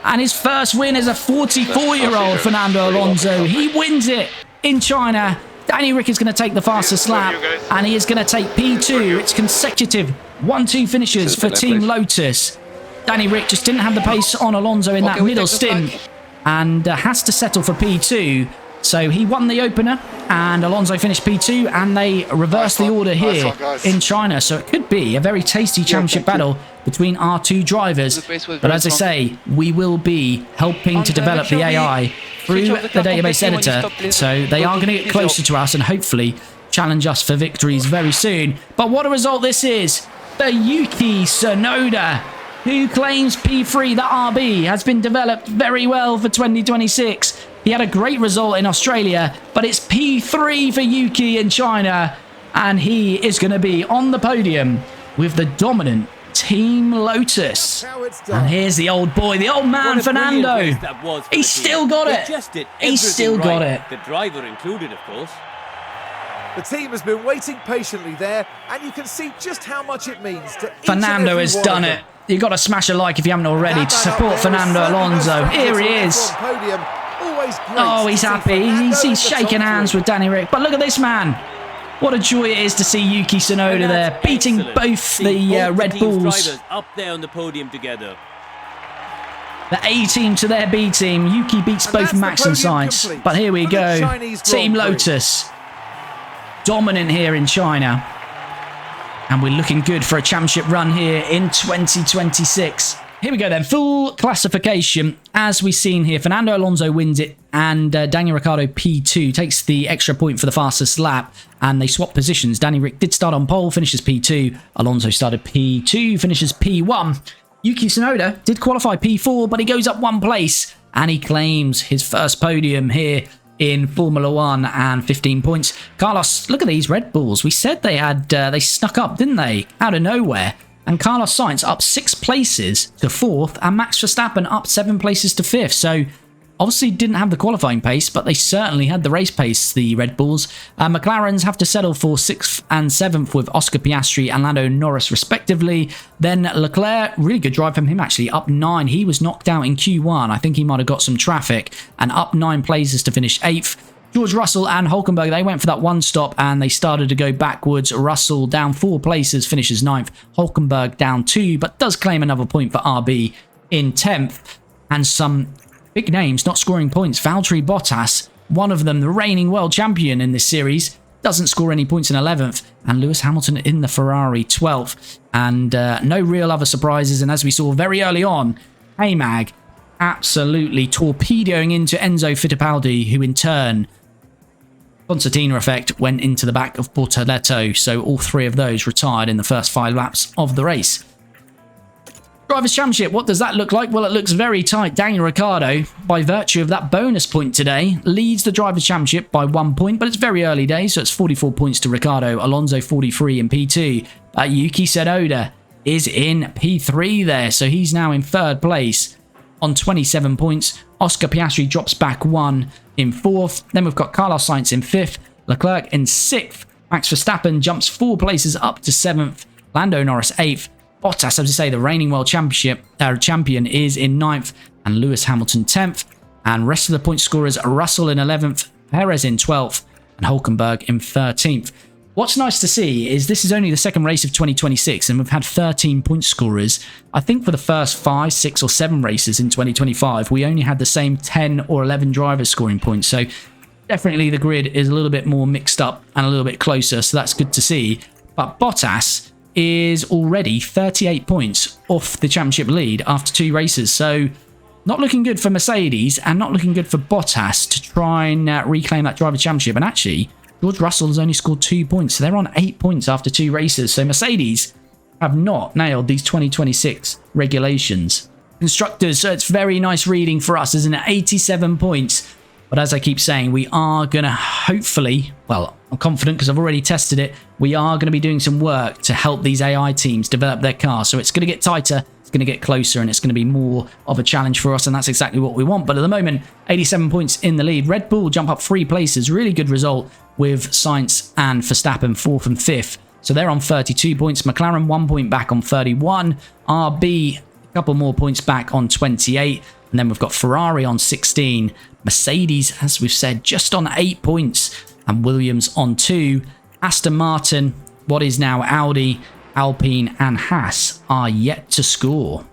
A: And his first win as a 44-year-old Fernando Alonso. He wins it in China. Danny Rick is going to take the fastest lap, and he is going to take P2. It's consecutive 1-2 finishes for Team Lotus. Danny Rick just didn't have the pace on Alonso in that middle stint and has to settle for P2. So he won the opener and Alonso finished P2 and they reversed the order here in China. So it could be a very tasty championship battle between our two drivers. But as I say, we will be helping to develop the AI through the database editor. So they are going to get closer to us and hopefully challenge us for victories very soon. But what a result this is for Yuki Tsunoda, who claims P3, the RB, has been developed very well for 2026. He had a great result in Australia, but it's P3 for Yuki in China, and he is going to be on the podium with the dominant Team Lotus. And here's the old boy, the old man, Fernando. He's still got it. He's still got it.
F: The driver included, of course.
C: The team has been waiting patiently there, and you can see just how much it means to each
A: Fernando
C: and every
A: has
C: one
A: done
C: of
A: it.
C: them.
A: You've got to smash a like if you haven't already
C: That
A: to
C: man up
A: support
C: there
A: Fernando
C: certainly
A: Alonso.
C: has
A: Here he
C: focused
A: is.
C: on podium. Always great
A: Oh,
C: to
A: he's
C: see
A: happy.
C: Fernando
A: He's
C: at the
A: shaking
C: top
A: hands
C: three.
A: with Danny Rick. But look at this man. What a joy it is to see Yuki Tsunoda there, beating both the Red Bulls.
F: Drivers up there on the podium together.
A: The A team to their B team. Yuki beats
C: And
A: both
C: that's the
A: Max and
C: podium
A: Sainz.
C: complete
A: But here we
C: for the
A: go.
C: Chinese
A: Team
C: Grand Prix.
A: Lotus. Dominant here in China. And we're looking good for a championship run here in 2026. Here we go then. Full classification. As we've seen here, Fernando Alonso wins it. And Daniel Ricciardo P2 takes the extra point for the fastest lap. And they swap positions. Danny Rick did start on pole, finishes P2. Alonso started P2, finishes P1. Yuki Tsunoda did qualify P4, but he goes up one place. And he claims his first podium here in Formula 1 and 15 points. Carlos, look at these Red Bulls. We said they had they snuck up, didn't they? Out of nowhere. And Carlos Sainz up 6 places to 4th and Max Verstappen up 7 places to 5th. So obviously didn't have the qualifying pace, but they certainly had the race pace, the Red Bulls. McLarens have to settle for 6th and 7th with Oscar Piastri and Lando Norris respectively. Then Leclerc, really good drive from him actually, up 9. He was knocked out in Q1. I think he might have got some traffic, and up 9 places to finish 8th. George Russell and Hülkenberg, they went for that one stop and they started to go backwards. Russell down 4 places, finishes 9th. Hülkenberg down 2, but does claim another point for RB in 10th. And some big names not scoring points. Valtteri Bottas, one of them, the reigning world champion in this series, doesn't score any points in 11th. And Lewis Hamilton in the Ferrari 12th. And no real other surprises. And as we saw very early on, Mag absolutely torpedoing into Enzo Fittipaldi, who in turn, concertina effect, went into the back of Bortoleto. So all 3 of those retired in the first 5 laps of the race. Drivers' Championship, what does that look like? Well, it looks very tight. Daniel Ricciardo, by virtue of that bonus point today, leads the Drivers' Championship by 1 point, but it's very early days, so it's 44 points to Ricciardo. Alonso 43 in P2. Yuki Tsunoda is in P3 there, so he's now in 3rd place on 27 points. Oscar Piastri drops back 1 in 4th. Then we've got Carlos Sainz in 5th. Leclerc in 6th. Max Verstappen jumps 4 places up to 7th. Lando Norris 8th. Bottas, as I say, the reigning world champion, is in 9th. And Lewis Hamilton 10th. And rest of the point scorers are Russell in 11th. Perez in 12th. And Hülkenberg in 13th. What's nice to see is this is only the second race of 2026 and we've had 13 point scorers. I think for the first 5, 6 or 7 races in 2025, we only had the same 10 or 11 drivers scoring points. So definitely the grid is a little bit more mixed up and a little bit closer. So that's good to see. But Bottas is already 38 points off the championship lead after 2 races. So not looking good for Mercedes and not looking good for Bottas to try and reclaim that driver championship. And actually, George Russell has only scored 2 points, so they're on 8 points after 2 races. So Mercedes have not nailed these 2026 regulations. Constructors, so it's very nice reading for us, isn't it? 87 points. But as I keep saying, we are going to hopefully, well, I'm confident because I've already tested it, we are going to be doing some work to help these AI teams develop their car. So it's going to get tighter, it's going to get closer, and it's going to be more of a challenge for us, and that's exactly what we want. But at the moment, 87 points in the lead. Red Bull jump up 3 places, really good result with Sainz and Verstappen 4th and 5th. So they're on 32 points. McLaren 1 point back on 31. RB a couple more points back on 28. And then we've got Ferrari on 16. Mercedes, as we've said, just on 8 points. And Williams on 2. Aston Martin, what is now Audi, Alpine and Haas are yet to score.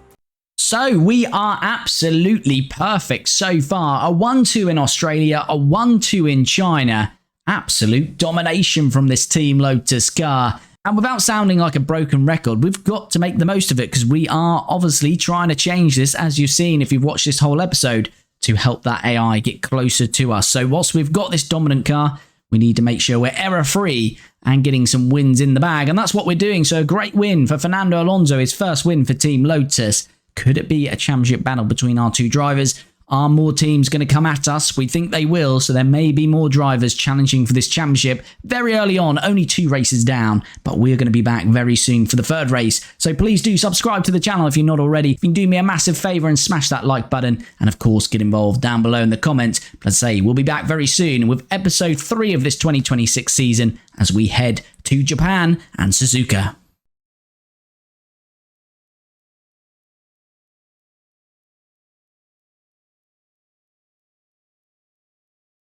A: So we are absolutely perfect so far. A 1-2 in Australia, a 1-2 in China. Absolute domination from this Team Lotus car. And without sounding like a broken record, we've got to make the most of it because we are obviously trying to change this, as you've seen if you've watched this whole episode, to help that AI get closer to us. So whilst we've got this dominant car, we need to make sure we're error-free and getting some wins in the bag. And that's what we're doing. So a great win for Fernando Alonso, his first win for Team Lotus. Could it be a championship battle between our 2 drivers? Are more teams going to come at us? We think they will, so there may be more drivers challenging for this championship very early on, only 2 races down, but we're going to be back very soon for the 3rd race. So please do subscribe to the channel if you're not already. You can do me a massive favour and smash that like button, and of course get involved down below in the comments. But as I say, we'll be back very soon with episode 3 of this 2026 season as we head to Japan and Suzuka.